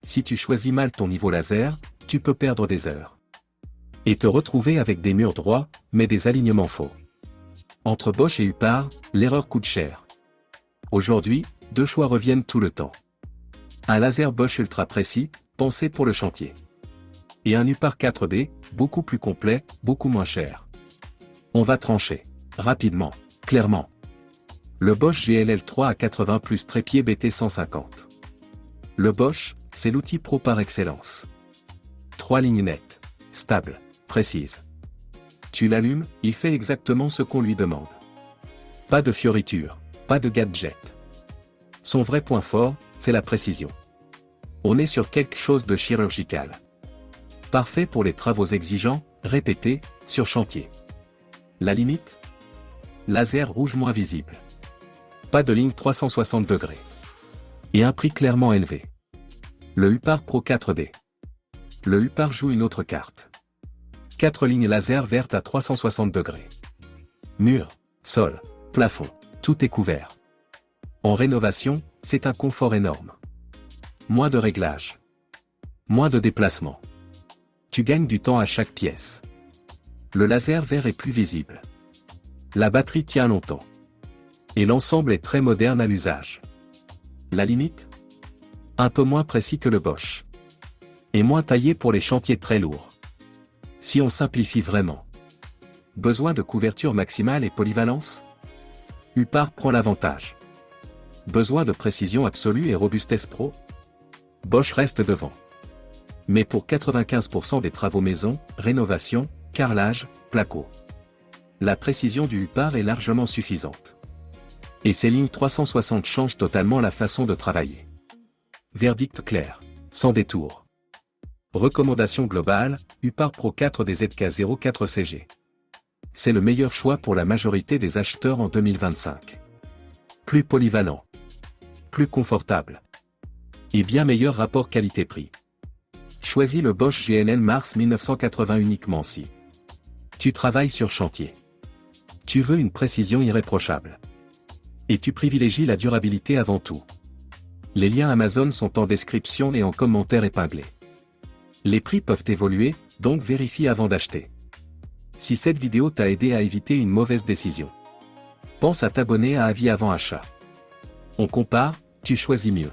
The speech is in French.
Si tu choisis mal ton niveau laser, tu peux perdre des heures. Et te retrouver avec des murs droits, mais des alignements faux. Entre Bosch et Huppard, l'erreur coûte cher. Aujourd'hui, deux choix reviennent tout le temps. Un laser Bosch ultra précis, pensé pour le chantier. Et un Huppard 4D, beaucoup plus complet, beaucoup moins cher. On va trancher. Rapidement, clairement. Le Bosch GLL3 à 80 plus trépied BT 150. Le Bosch, c'est l'outil pro par excellence. 3 lignes nettes, stables, précises. Tu l'allumes, il fait exactement ce qu'on lui demande. Pas de fioritures, pas de gadget. Son vrai point fort, c'est la précision. On est sur quelque chose de chirurgical. Parfait pour les travaux exigeants, répétés, sur chantier. La limite ? Laser rouge moins visible. Pas de ligne 360 degrés. Et un prix clairement élevé. Le Huppard Pro 4D. Le Huppard joue une autre carte. 4 lignes laser vertes à 360 degrés. Mur, sol, plafond, tout est couvert. En rénovation, c'est un confort énorme. Moins de réglages. Moins de déplacement. Tu gagnes du temps à chaque pièce. Le laser vert est plus visible. La batterie tient longtemps. Et l'ensemble est très moderne à l'usage. La limite ? Un peu moins précis que le Bosch. Et moins taillé pour les chantiers très lourds. Si on simplifie vraiment. Besoin de couverture maximale et polyvalence ? Huppard prend l'avantage. Besoin de précision absolue et robustesse pro ? Bosch reste devant. Mais pour 95% des travaux maison, rénovation, carrelage, placo. La précision du Huppard est largement suffisante. Et ces lignes 360 changent totalement la façon de travailler. Verdict clair, sans détour. Recommandation globale, Huppard Pro 4D ZK04CG. C'est le meilleur choix pour la majorité des acheteurs en 2025. Plus polyvalent. Plus confortable. Et bien meilleur rapport qualité-prix. Choisis le Bosch GNN Mars 1980 uniquement si tu travailles sur chantier. Tu veux une précision irréprochable. Et tu privilégies la durabilité avant tout. Les liens Amazon sont en description et en commentaire épinglés. Les prix peuvent évoluer, donc vérifie avant d'acheter. Si cette vidéo t'a aidé à éviter une mauvaise décision, pense à t'abonner à Avis avant achat. On compare, tu choisis mieux.